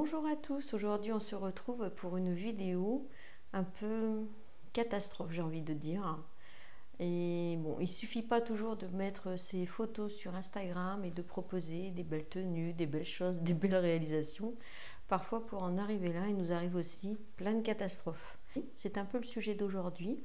Bonjour à tous, aujourd'hui on se retrouve pour une vidéo un peu catastrophe, j'ai envie de dire. Et bon, il suffit pas toujours de mettre ses photos sur Instagram et de proposer des belles tenues, des belles choses, des belles réalisations. Parfois pour en arriver là, il nous arrive aussi plein de catastrophes. C'est un peu le sujet d'aujourd'hui.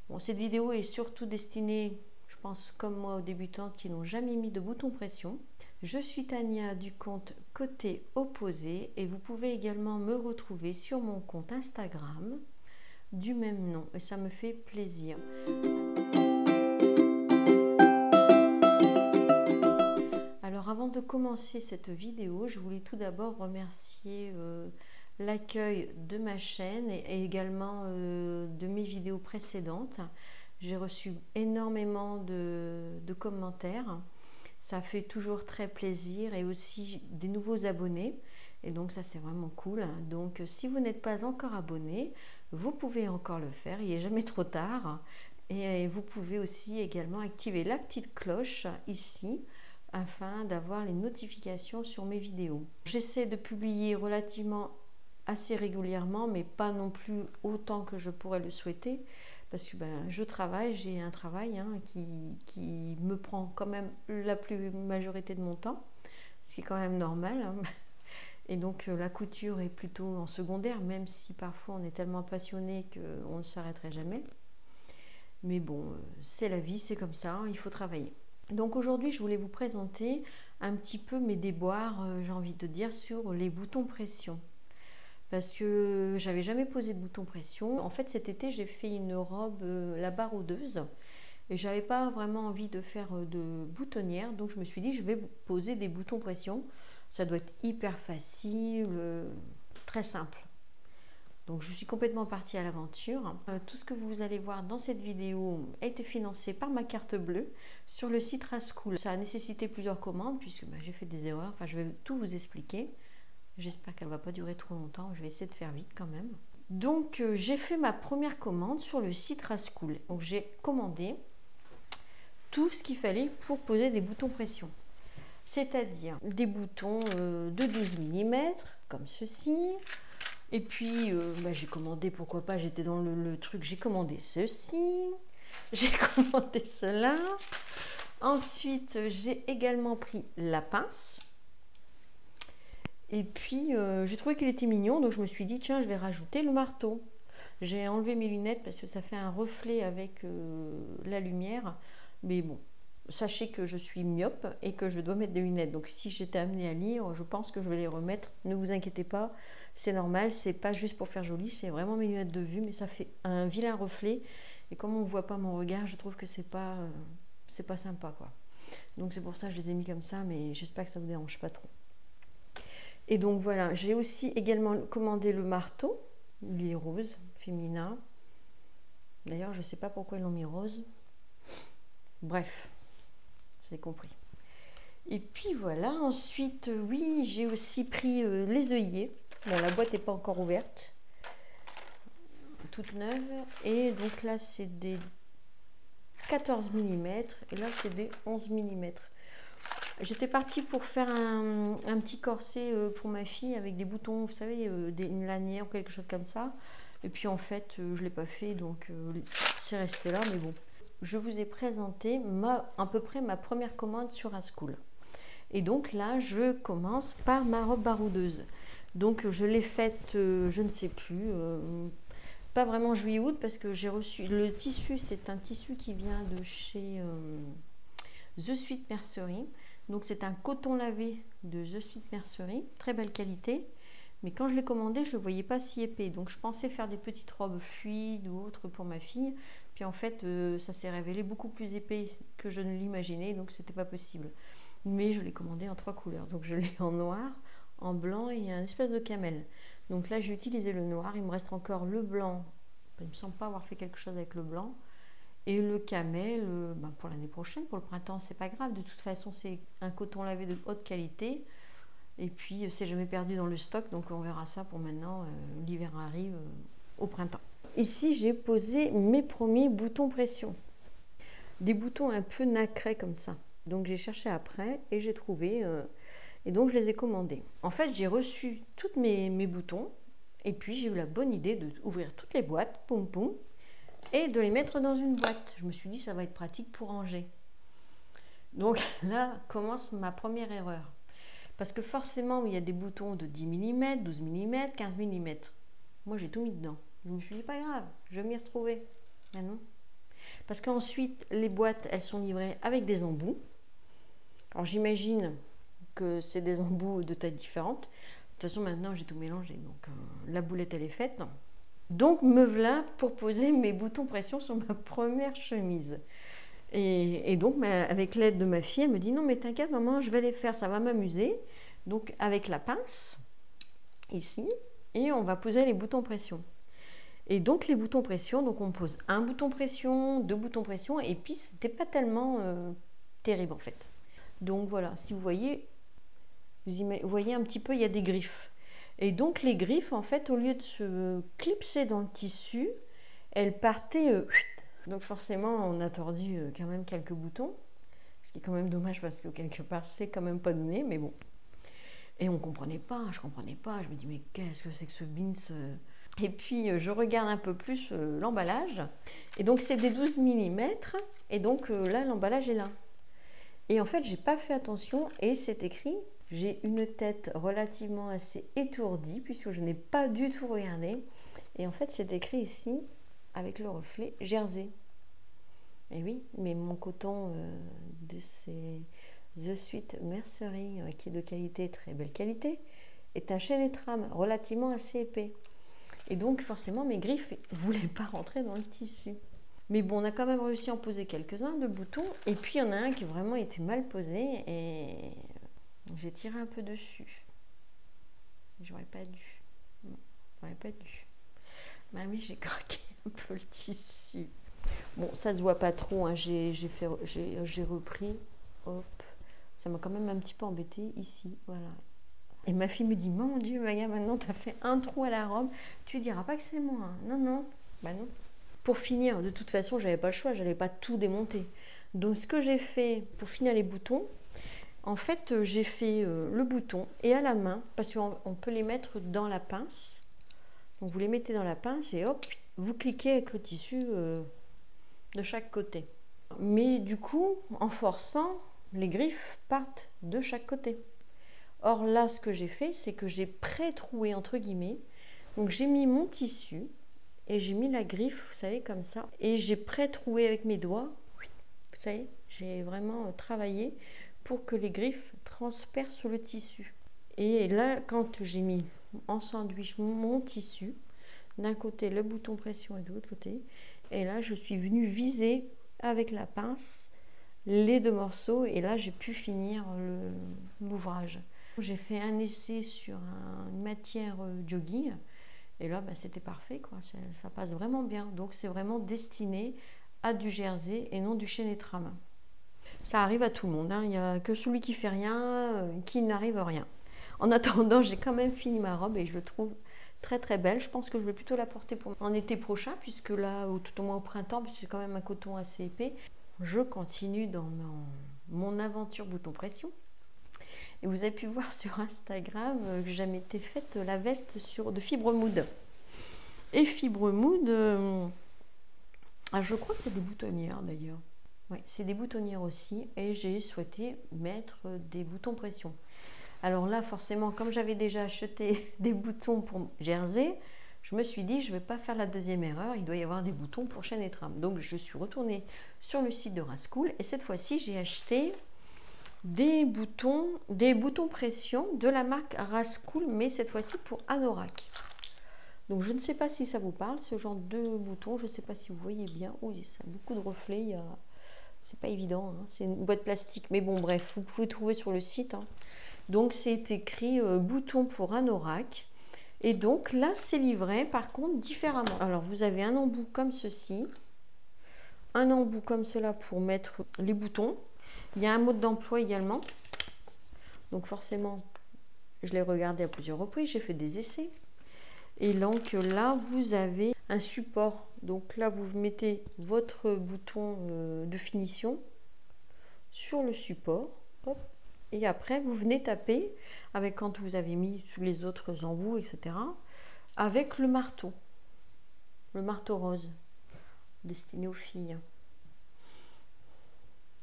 Bon, cette vidéo est surtout destinée, je pense comme moi, aux débutantes qui n'ont jamais mis de bouton pression. Je suis Tania du compte Côté Opposé et vous pouvez également me retrouver sur mon compte Instagram du même nom et ça me fait plaisir. Alors avant de commencer cette vidéo, je voulais tout d'abord remercier l'accueil de ma chaîne et également de mes vidéos précédentes. J'ai reçu énormément de commentaires. Ça fait toujours très plaisir et aussi des nouveaux abonnés. Et donc ça c'est vraiment cool. Donc si vous n'êtes pas encore abonné, vous pouvez encore le faire. Il n'est jamais trop tard. Et vous pouvez aussi également activer la petite cloche ici afin d'avoir les notifications sur mes vidéos. J'essaie de publier relativement assez régulièrement, mais pas non plus autant que je pourrais le souhaiter. Parce que je travaille, j'ai un travail qui me prend quand même la majorité de mon temps, ce qui est quand même normal. Et donc la couture est plutôt en secondaire, même si parfois on est tellement passionné qu'on ne s'arrêterait jamais. Mais bon, c'est la vie, c'est comme ça, il faut travailler. Donc aujourd'hui, je voulais vous présenter un petit peu mes déboires, j'ai envie de dire, sur les boutons pression. Parce que j'avais jamais posé de bouton pression. En fait, cet été, j'ai fait une robe la baroudeuse et j'avais pas vraiment envie de faire de boutonnière. Donc, je me suis dit, je vais poser des boutons pression. Ça doit être hyper facile, très simple. Donc, je suis complètement partie à l'aventure. Tout ce que vous allez voir dans cette vidéo a été financé par ma carte bleue sur le site Rascool. Ça a nécessité plusieurs commandes puisque j'ai fait des erreurs. Enfin, je vais tout vous expliquer. J'espère qu'elle ne va pas durer trop longtemps. Je vais essayer de faire vite quand même. Donc, j'ai fait ma première commande sur le site Rascool. Donc, j'ai commandé tout ce qu'il fallait pour poser des boutons pression. C'est-à-dire des boutons de 12 mm, comme ceci. Et puis, j'ai commandé, pourquoi pas, j'étais dans le truc, j'ai commandé ceci. J'ai commandé cela. Ensuite, j'ai également pris la pince. Et puis, j'ai trouvé qu'il était mignon, donc je me suis dit, tiens, je vais rajouter le marteau. J'ai enlevé mes lunettes parce que ça fait un reflet avec la lumière. Mais bon, sachez que je suis myope et que je dois mettre des lunettes. Donc, si j'étais amenée à lire, je pense que je vais les remettre. Ne vous inquiétez pas, c'est normal. C'est pas juste pour faire joli, c'est vraiment mes lunettes de vue. Mais ça fait un vilain reflet. Et comme on ne voit pas mon regard, je trouve que c'est pas sympa, quoi. Donc, c'est pour ça que je les ai mis comme ça. Mais j'espère que ça ne vous dérange pas trop. Et donc voilà, j'ai aussi également commandé le marteau, il est rose, féminin. D'ailleurs, je ne sais pas pourquoi ils l'ont mis rose. Bref, c'est compris. Et puis voilà, ensuite, oui, j'ai aussi pris les œillets. Bon, la boîte n'est pas encore ouverte, toute neuve. Et donc là, c'est des 14 mm et là, c'est des 11 mm. J'étais partie pour faire un petit corset pour ma fille avec des boutons, vous savez, une lanière ou quelque chose comme ça. Et puis en fait, je ne l'ai pas fait, donc c'est resté là. Mais bon, je vous ai présenté à peu près ma première commande sur Rascool. Et donc là, je commence par ma robe baroudeuse. Donc je l'ai faite, je ne sais plus, pas vraiment juillet-août parce que j'ai reçu le tissu. C'est un tissu qui vient de chez The Sweet Mercery. Donc c'est un coton lavé de The Sweet Mercery, très belle qualité. Mais quand je l'ai commandé, je ne le voyais pas si épais. Donc je pensais faire des petites robes fluides ou autres pour ma fille. Puis en fait, ça s'est révélé beaucoup plus épais que je ne l'imaginais. Donc c'était pas possible. Mais je l'ai commandé en 3 couleurs. Donc je l'ai en noir, en blanc et un espèce de camel. Donc là, j'ai utilisé le noir. Il me reste encore le blanc. Il ne me semble pas avoir fait quelque chose avec le blanc. Et le camel, pour l'année prochaine, pour le printemps, c'est pas grave. De toute façon, c'est un coton lavé de haute qualité. Et puis, c'est jamais perdu dans le stock. Donc, on verra ça pour maintenant. L'hiver arrive au printemps. Ici, j'ai posé mes premiers boutons pression. Des boutons un peu nacrés comme ça. Donc, j'ai cherché après et j'ai trouvé Et donc, je les ai commandés. En fait, j'ai reçu tous mes boutons. Et puis, j'ai eu la bonne idée d'ouvrir toutes les boîtes, poum poum, et de les mettre dans une boîte. Je me suis dit, ça va être pratique pour ranger. Donc là commence ma première erreur. Parce que forcément, il y a des boutons de 10 mm, 12 mm, 15 mm. Moi, j'ai tout mis dedans. Je me suis dit, pas grave, je vais m'y retrouver. Mais non. Parce qu'ensuite, les boîtes, elles sont livrées avec des embouts. Alors, j'imagine que c'est des embouts de tailles différentes. De toute façon, maintenant, j'ai tout mélangé. Donc, la boulette, elle est faite. Non. Donc, me voilà pour poser mes boutons pression sur ma première chemise. Et donc, avec l'aide de ma fille, elle me dit, non, mais t'inquiète, maman, je vais les faire, ça va m'amuser. Donc, avec la pince, ici, et on va poser les boutons pression. Et donc, les boutons pression, donc on pose un bouton pression, deux boutons pression, et puis, c'était pas tellement terrible, en fait. Donc, voilà, si vous voyez, vous voyez un petit peu, il y a des griffes. Et donc, les griffes, en fait, au lieu de se clipser dans le tissu, elles partaient... Donc forcément, on a tordu quand même quelques boutons, ce qui est quand même dommage parce que quelque part, c'est quand même pas donné, mais bon. Et on comprenait pas, je comprenais pas, je me dis mais qu'est-ce que c'est que ce bins? Et puis je regarde un peu plus l'emballage, et donc c'est des 12 mm, et donc là, l'emballage est là. Et en fait, j'ai pas fait attention, et c'est écrit, j'ai une tête relativement assez étourdie, puisque je n'ai pas du tout regardé, et en fait, c'est écrit ici, avec le reflet Jersey. Et oui, mais mon coton de ces The Sweet Mercery, qui est de qualité, très belle qualité, est un chêne et trame relativement assez épais. Et donc forcément mes griffes ne voulaient pas rentrer dans le tissu. Mais bon, on a quand même réussi à en poser quelques-uns de boutons. Et puis il y en a un qui vraiment était mal posé et j'ai tiré un peu dessus. J'aurais pas dû. Non, j'aurais pas dû. Mamie, j'ai craqué un peu le tissu. Bon, ça se voit pas trop, hein. J'ai repris. Hop. Ça m'a quand même un petit peu embêté ici. Voilà. Et ma fille me dit, mon Dieu, Maya, maintenant tu as fait un trou à la robe. Tu diras pas que c'est moi. Hein. Non, non. Bah non. Pour finir, de toute façon, j'avais pas le choix. J'allais pas tout démonter. Donc, ce que j'ai fait pour finir les boutons, en fait, j'ai fait le bouton et à la main, parce qu'on peut les mettre dans la pince. Donc vous les mettez dans la pince et hop, vous cliquez avec le tissu de chaque côté. Mais du coup, en forçant, les griffes partent de chaque côté. Or là, ce que j'ai fait, c'est que j'ai pré-troué entre guillemets. Donc j'ai mis mon tissu et j'ai mis la griffe, vous savez, comme ça. Et j'ai pré-troué avec mes doigts. Vous savez, j'ai vraiment travaillé pour que les griffes transpercent le tissu. Et là, quand j'ai mis en sandwich mon tissu, d'un côté le bouton pression et de l'autre côté, et là je suis venue viser avec la pince les deux morceaux et là j'ai pu finir l'ouvrage. J'ai fait un essai sur une matière jogging et là c'était parfait quoi, ça passe vraiment bien. Donc c'est vraiment destiné à du jersey et non du chêne et trame. Ça arrive à tout le monde, hein. Il n'y a que celui qui fait rien qui n'arrive à rien. En attendant, j'ai quand même fini ma robe et je le trouve très très belle. Je pense que je vais plutôt la porter pour en été prochain, puisque là, ou tout au moins au printemps, puisque c'est quand même un coton assez épais. Je continue dans mon aventure bouton pression. Et vous avez pu voir sur Instagram que j'ai m'étais faite la veste de Fibre Mood. Et Fibre Mood, je crois que c'est des boutonnières d'ailleurs. Oui, c'est des boutonnières aussi. Et j'ai souhaité mettre des boutons pression. Alors là, forcément, comme j'avais déjà acheté des boutons pour jersey, je me suis dit, je ne vais pas faire la deuxième erreur, il doit y avoir des boutons pour chêne et trame. Donc, je suis retournée sur le site de Rascool et cette fois-ci, j'ai acheté des boutons pression de la marque Rascool, mais cette fois-ci pour anorak. Donc, je ne sais pas si ça vous parle, ce genre de boutons. Je ne sais pas si vous voyez bien. Oui, ça a beaucoup de reflets. C'est pas évident, hein. C'est une boîte plastique. Mais bon, bref, vous pouvez trouver sur le site, hein. Donc, c'est écrit bouton pour anorak. Et donc, là, c'est livré, par contre, différemment. Alors, vous avez un embout comme ceci. Un embout comme cela pour mettre les boutons. Il y a un mode d'emploi également. Donc, forcément, je l'ai regardé à plusieurs reprises. J'ai fait des essais. Et donc, là, vous avez un support. Donc, là, vous mettez votre bouton de finition sur le support. Hop. Et après, vous venez taper avec quand vous avez mis tous les autres embouts, etc. avec le marteau rose, destiné aux filles.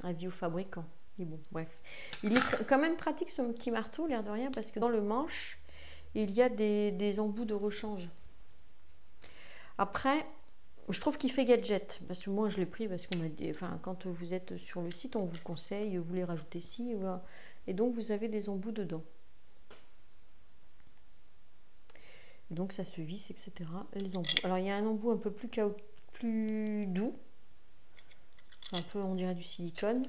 Avis aux fabricants. Et bon, bref. Il est quand même pratique ce petit marteau, l'air de rien, parce que dans le manche, il y a des embouts de rechange. Après, je trouve qu'il fait gadget, parce que moi je l'ai pris parce qu'on m'a dit, enfin quand vous êtes sur le site, on vous conseille, vous les rajoutez ci, voilà. Et donc vous avez des embouts dedans. Et donc ça se visse, etc. Les embouts. Alors il y a un embout un peu plus doux, un peu on dirait du silicone.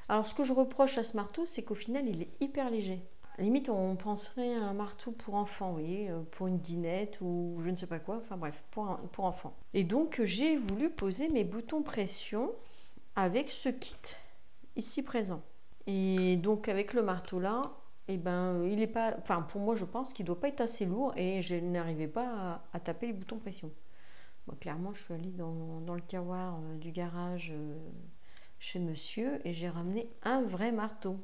Alors ce que je reproche à ce marteau, c'est qu'au final il est hyper léger. À la limite, on penserait à un marteau pour enfants, vous voyez, pour une dinette ou je ne sais pas quoi, enfin bref, pour enfants. Et donc, j'ai voulu poser mes boutons pression avec ce kit, ici présent. Et donc, avec le marteau là, eh ben, il est pas, enfin pour moi, je pense qu'il ne doit pas être assez lourd et je n'arrivais pas à taper les boutons pression. Bon, clairement, je suis allée dans le tiroir du garage chez monsieur et j'ai ramené un vrai marteau. Vous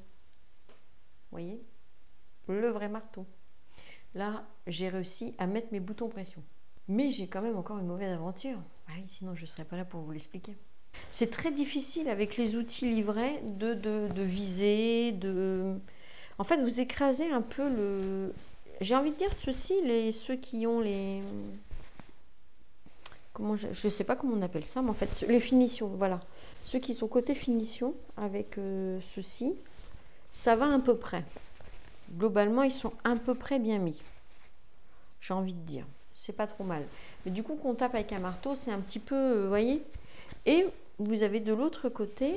voyez ? Le vrai marteau. Là, j'ai réussi à mettre mes boutons pression. Mais j'ai quand même encore une mauvaise aventure. Ah oui, sinon je ne serais pas là pour vous l'expliquer. C'est très difficile avec les outils livrés de viser, En fait, vous écrasez un peu le... J'ai envie de dire ceux-ci, ceux qui ont les... Comment je ne sais pas comment on appelle ça, mais en fait, les finitions, voilà. Ceux qui sont côté finition avec ceux-ci, ça va à peu près. Globalement, ils sont à peu près bien mis. J'ai envie de dire. C'est pas trop mal. Mais du coup, qu'on tape avec un marteau, c'est un petit peu... Vous voyez ? Et vous avez de l'autre côté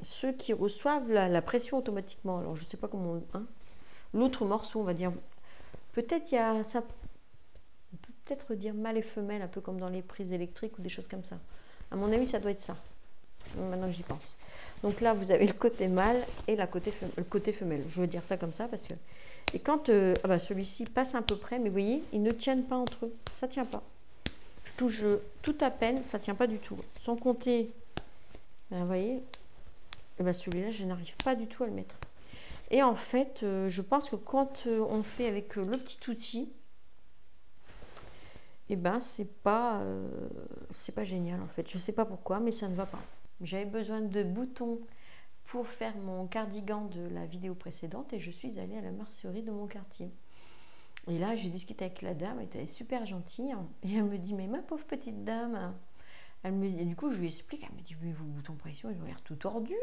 ceux qui reçoivent la pression automatiquement. Alors, je ne sais pas comment... Hein, l'autre morceau, on va dire... Peut-être il y a... Ça, on peut peut-être dire mâle et femelle, un peu comme dans les prises électriques ou des choses comme ça. À mon avis, ça doit être ça. Maintenant que j'y pense. Donc là, vous avez le côté mâle et le côté femelle. Je veux dire ça comme ça parce que... Et quand celui-ci passe à peu près, mais vous voyez, ils ne tiennent pas entre eux. Ça ne tient pas. Je touche tout à peine, ça ne tient pas du tout. Sans compter, vous voyez, celui-là, je n'arrive pas du tout à le mettre. Et en fait, je pense que quand on fait avec le petit outil, c'est pas génial en fait. Je ne sais pas pourquoi, mais ça ne va pas. J'avais besoin de boutons pour faire mon cardigan de la vidéo précédente et je suis allée à la mercerie de mon quartier. Et là, j'ai discuté avec la dame, elle était super gentille et elle me dit, mais ma pauvre petite dame, et du coup, je lui explique, elle me dit, mais vos boutons pression, ils ont l'air tout tordus.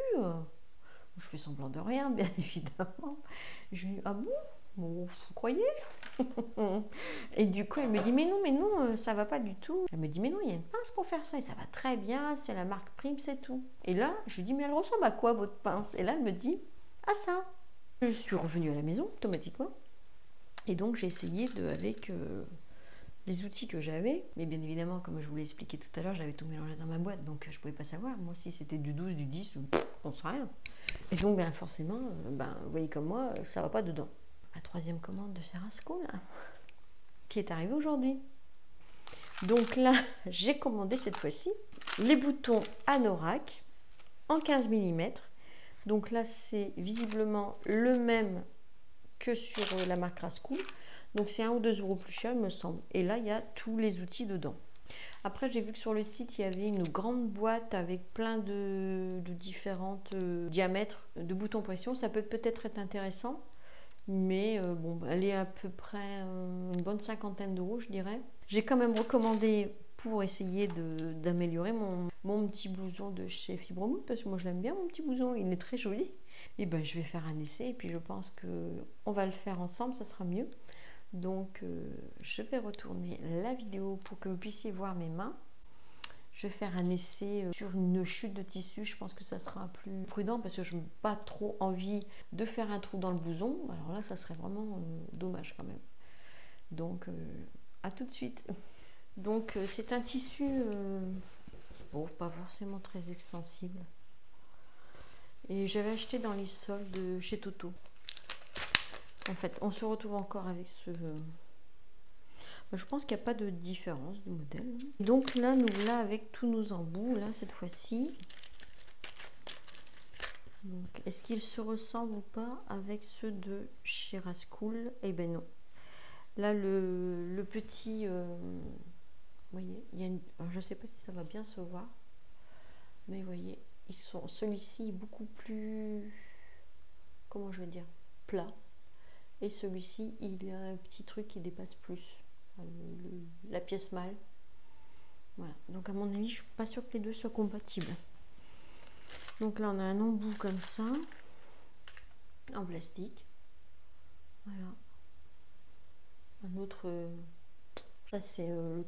Je fais semblant de rien, bien évidemment. Je lui dis, ah bon, vous croyez? Et du coup, elle me dit, mais non, ça va pas du tout. Elle me dit, mais non, il y a une pince pour faire ça et ça va très bien, c'est la marque Prime, c'est tout. Et là, je lui dis, mais elle ressemble à quoi votre pince? Et là, elle me dit, à ça. Je suis revenue à la maison automatiquement. Et donc, j'ai essayé avec les outils que j'avais. Mais bien évidemment, comme je vous l'ai expliqué tout à l'heure, j'avais tout mélangé dans ma boîte, donc je ne pouvais pas savoir. Moi, si c'était du 12, du 10, on ne sait rien. Et donc, forcément, vous voyez comme moi, ça ne va pas dedans. La troisième commande de Serasco, là, qui est arrivée aujourd'hui. Donc là, j'ai commandé cette fois-ci les boutons Anorak en 15 mm. Donc là, c'est visiblement le même que sur la marque Rascool. Donc c'est 1 ou 2 euros plus cher, il me semble. Et là, il y a tous les outils dedans. Après, j'ai vu que sur le site, il y avait une grande boîte avec plein de différents diamètres de boutons pression. Ça peut peut-être être intéressant. Mais elle est à peu près une bonne cinquantaine d'euros, je dirais. J'ai quand même recommandé pour essayer d'améliorer mon petit blouson de chez Fibromood, parce que moi je l'aime bien, mon petit blouson, il est très joli. Et je vais faire un essai, et puis je pense qu'on va le faire ensemble, ça sera mieux. Donc je vais retourner la vidéo pour que vous puissiez voir mes mains. Je vais faire un essai sur une chute de tissu. Je pense que ça sera plus prudent parce que je n'ai pas trop envie de faire un trou dans le blouson. Alors là, ça serait vraiment dommage quand même. Donc, à tout de suite. Donc, c'est un tissu, pas forcément très extensible. Et j'avais acheté dans les soldes chez Toto. En fait, on se retrouve encore avec ce... Je pense qu'il n'y a pas de différence de modèle. Donc là, nous voilà avec tous nos embouts, là, cette fois-ci. Donc, est-ce qu'ils se ressemblent ou pas avec ceux de chez Rascool? Eh ben non. Là, le petit, vous voyez, il y a alors, je ne sais pas si ça va bien se voir, mais vous voyez, celui-ci est beaucoup plus, comment je vais dire, plat, et celui-ci, il a un petit truc qui dépasse plus, la pièce mâle. Voilà. Donc à mon avis, je suis pas sûre que les deux soient compatibles. Donc là, on a un embout comme ça, en plastique. Voilà. Un autre, ça c'est, à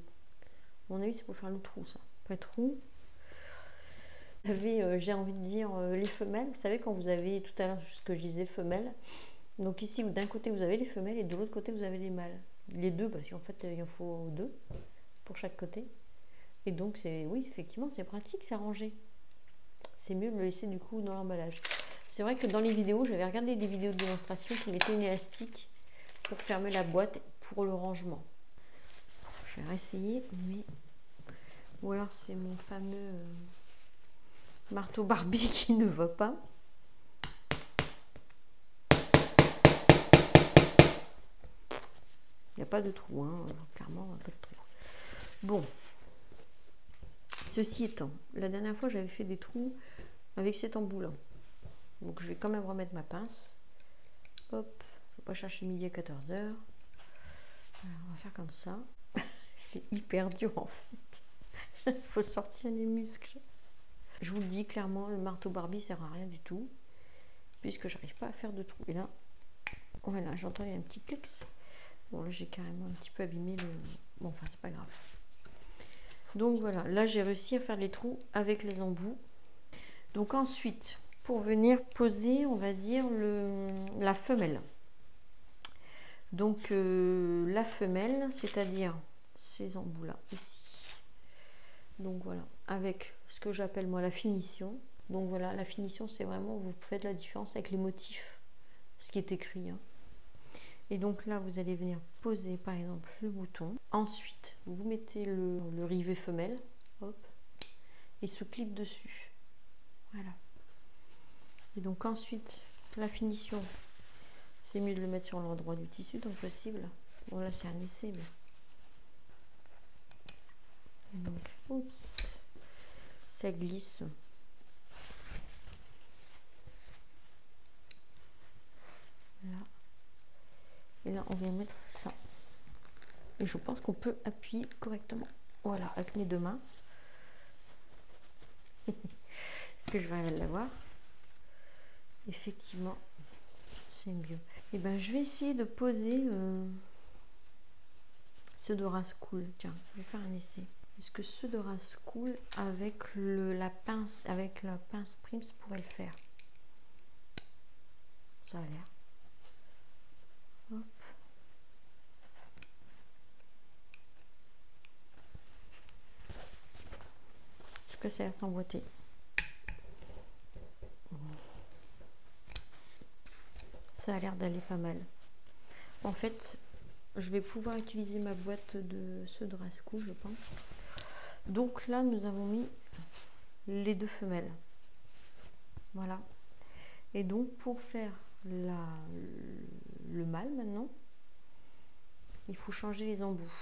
mon avis, c'est pour faire le trou, ça. Pas de trou. J'ai envie de dire les femelles. Vous savez, quand vous avez tout à l'heure ce que je disais femelles. Donc ici, d'un côté, vous avez les femelles et de l'autre côté, vous avez les mâles. Les deux, parce qu'en fait, il en faut deux pour chaque côté. Et donc, oui, effectivement, c'est pratique, c'est rangé. C'est mieux de le laisser du coup dans l'emballage. C'est vrai que dans les vidéos, j'avais regardé des vidéos de démonstration qui mettaient une élastique pour fermer la boîte pour le rangement. Je vais réessayer, mais... Ou alors c'est mon fameux marteau Barbie qui ne va pas. Il n'y a pas de trou, hein. Clairement, pas de trou. Bon. Ceci étant, la dernière fois, j'avais fait des trous avec cet embout-là. Donc, je vais quand même remettre ma pince. Hop, il ne faut pas chercher midi à 14h. Alors, on va faire comme ça. C'est hyper dur, en fait. Il faut sortir les muscles. Je vous le dis clairement, le marteau Barbie ne sert à rien du tout, puisque j'arrive pas à faire de trous. Et là, voilà, j'entends il y a un petit clic. Bon, là, j'ai carrément un petit peu abîmé le... Bon, enfin, c'est pas grave. Donc voilà, là j'ai réussi à faire les trous avec les embouts. Donc ensuite, pour venir poser, on va dire, la femelle. Donc la femelle, c'est-à-dire ces embouts-là, ici. Donc voilà, avec ce que j'appelle moi la finition. Donc voilà, la finition, c'est vraiment, vous faites la différence avec les motifs, ce qui est écrit, hein. Et donc là, vous allez venir poser par exemple le bouton. Ensuite, vous mettez le rivet femelle, hop, et ce clip dessus. Voilà. Et donc ensuite, la finition, c'est mieux de le mettre sur l'endroit du tissu, donc possible. Bon là, c'est un essai, mais... Et donc, oups, ça glisse. Là. Et là, on vient mettre ça. Et je pense qu'on peut appuyer correctement. Voilà, avec mes deux mains. Est-ce que je vais l'avoir? Effectivement, c'est mieux. Et ben, je vais essayer de poser ceux de Rascool. Tiens, je vais faire un essai. Est-ce que ceux de Rascool avec la pince Prims pourrait le faire? Ça a l'air. Hop. Est-ce que ça a l'air emboîté? Ça a l'air d'aller pas mal. En fait, je vais pouvoir utiliser ma boîte de ceux de Rascool, je pense. Donc là, nous avons mis les deux femelles. Voilà. Et donc, pour faire le mâle maintenant, il faut changer les embouts.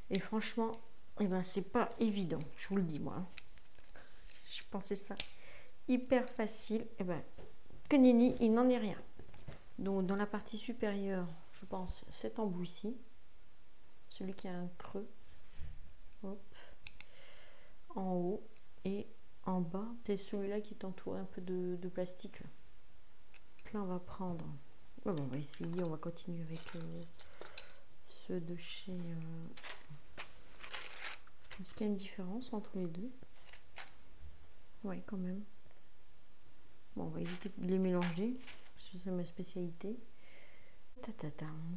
Et franchement, eh ben, c'est pas évident, je vous le dis moi. Je pensais ça hyper facile. Eh ben, que nini, il n'en est rien. Donc dans la partie supérieure, je pense cet embout ici, celui qui a un creux, hop, en haut et en bas, c'est celui-là qui est entouré un peu de plastique. Là, on va prendre, bon, on va essayer, on va continuer avec ceux de chez... Est-ce qu'il y a une différence entre les deux? Oui, quand même. Bon, on va éviter de les mélanger, parce que c'est ma spécialité.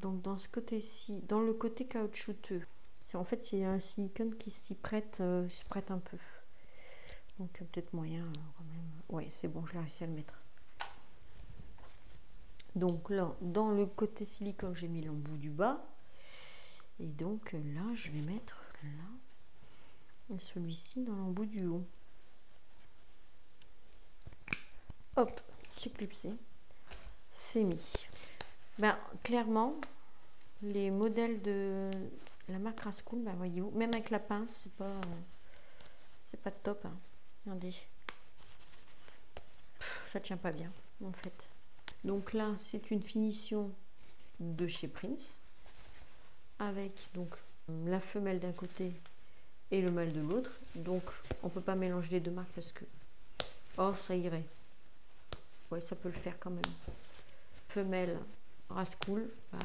Donc dans ce côté-ci, dans le côté caoutchouteux, en fait il y a un silicone qui s'y prête, se prête un peu. Donc peut-être moyen quand même. Ouais, c'est bon, j'ai réussi à le mettre. Donc là, dans le côté silicone, j'ai mis l'embout du bas. Et donc là, je vais mettre là. Et celui-ci dans l'embout du haut. Hop, c'est clipsé, c'est mis. Ben, clairement, les modèles de la marque Rascool, ben, voyez-vous, même avec la pince, c'est pas top. Hein. Regardez, ça tient pas bien en fait. Donc là, c'est une finition de chez Prince, avec donc la femelle d'un côté et le mâle de l'autre. Donc on peut pas mélanger les deux marques parce que or ça irait. Ouais, ça peut le faire quand même. Femelle Rascool, bah,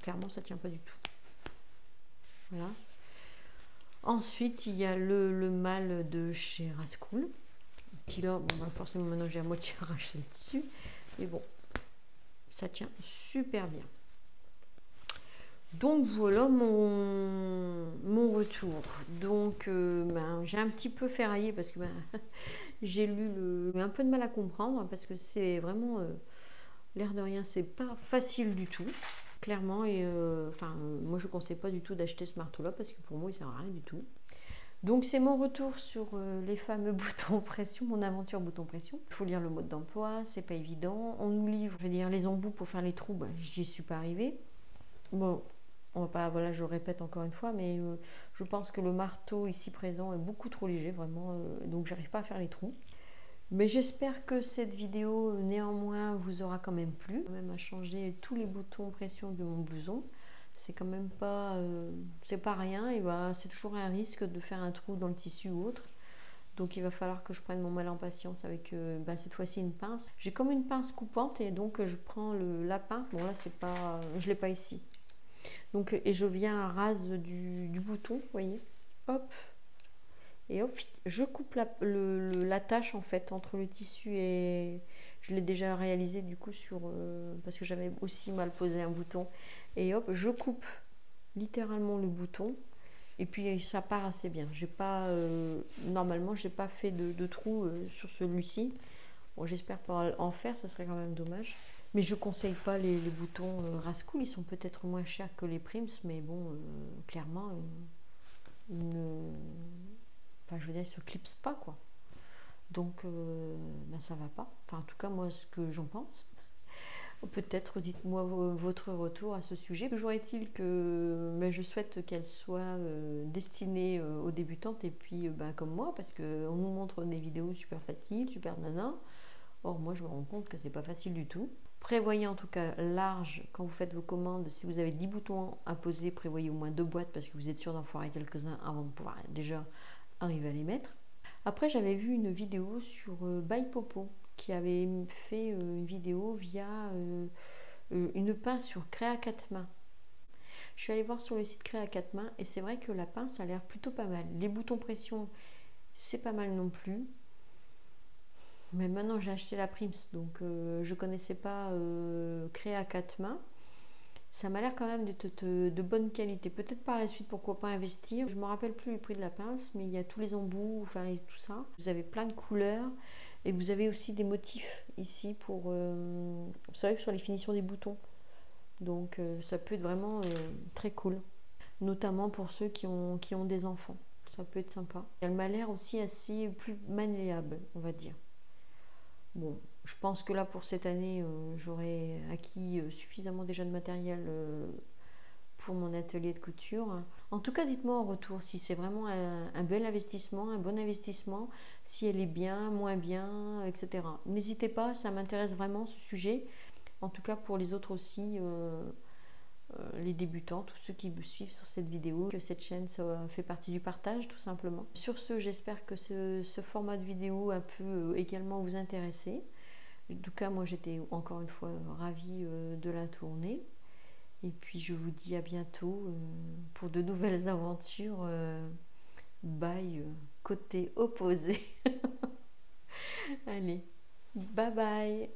clairement ça tient pas du tout. Voilà. Ensuite il y a le mâle de chez Rascool qui là, bon, bah, forcément maintenant j'ai à moitié arraché le tissu, mais bon, ça tient super bien. Donc voilà mon retour. Donc ben, j'ai un petit peu ferraillé parce que ben, j'ai lu un peu de mal à comprendre parce que c'est vraiment l'air de rien, c'est pas facile du tout, clairement. Et enfin, moi je ne conseille pas du tout d'acheter ce marteau là parce que pour moi il sert à rien du tout. Donc c'est mon retour sur les fameux boutons pression, mon aventure bouton pression. Il faut lire le mode d'emploi, c'est pas évident. On nous livre, je vais dire, les embouts pour faire les trous, ben, j'y suis pas arrivée. Bon, on va pas, voilà, je répète encore une fois, mais je pense que le marteau ici présent est beaucoup trop léger, vraiment, donc j'arrive pas à faire les trous. Mais j'espère que cette vidéo, néanmoins, vous aura quand même plu. Même à changer tous les boutons pression de mon blouson, c'est quand même pas, c'est pas rien, et bah, c'est toujours un risque de faire un trou dans le tissu ou autre. Donc il va falloir que je prenne mon mal en patience avec bah, cette fois-ci une pince. J'ai comme une pince coupante et donc je prends la pince. Bon là c'est pas, je l'ai pas ici. Donc, et je viens à rase du bouton, vous voyez, hop, et hop, je coupe la tâche en fait entre le tissu et je l'ai déjà réalisé du coup sur parce que j'avais aussi mal posé un bouton, et hop, je coupe littéralement le bouton et puis ça part assez bien. J'ai pas normalement j'ai pas fait de trou sur celui-ci. Bon, j'espère pas en faire, ça serait quand même dommage. Mais je ne conseille pas les boutons Rascool, ils sont peut-être moins chers que les Prims, mais bon, clairement, enfin, je veux dire, ils ne se clipsent pas, quoi. Donc, ben, ça va pas. Enfin, en tout cas, moi, ce que j'en pense. Peut-être, dites-moi votre retour à ce sujet. Toujours est-il que ben, je souhaite qu'elle soit destinée aux débutantes et puis ben, comme moi, parce qu'on nous montre des vidéos super faciles, super nana. Or, moi, je me rends compte que c'est pas facile du tout. Prévoyez en tout cas large quand vous faites vos commandes. Si vous avez 10 boutons à poser, prévoyez au moins 2 boîtes parce que vous êtes sûr d'en foirer quelques-uns avant de pouvoir déjà arriver à les mettre. Après, j'avais vu une vidéo sur By Popo qui avait fait une vidéo via une pince sur Créa 4 mains. Je suis allée voir sur le site Créa 4 mains et c'est vrai que la pince a l'air plutôt pas mal. Les boutons pression, c'est pas mal non plus. Mais maintenant j'ai acheté la Prims, donc je ne connaissais pas Créa 4 mains. Ça m'a l'air quand même d'être de bonne qualité. Peut-être par la suite, pourquoi pas investir. Je ne me rappelle plus le prix de la pince, mais il y a tous les embouts, enfin tout ça. Vous avez plein de couleurs et vous avez aussi des motifs ici pour... c'est vrai que sur les finitions des boutons. Donc ça peut être vraiment très cool. Notamment pour ceux qui ont des enfants. Ça peut être sympa. Elle m'a l'air aussi assez plus malléable, on va dire. Bon, je pense que là pour cette année, j'aurai acquis suffisamment déjà de matériel pour mon atelier de couture. En tout cas, dites-moi en retour si c'est vraiment un bel investissement, un bon investissement, si elle est bien, moins bien, etc. N'hésitez pas, ça m'intéresse vraiment ce sujet. En tout cas pour les autres aussi, les débutants, tous ceux qui me suivent sur cette vidéo, que cette chaîne fait partie du partage tout simplement. Sur ce, j'espère que ce format de vidéo a pu également vous intéresser. En tout cas, moi j'étais encore une fois ravie de la tourner. Et puis je vous dis à bientôt pour de nouvelles aventures by côté opposé. Allez, bye bye.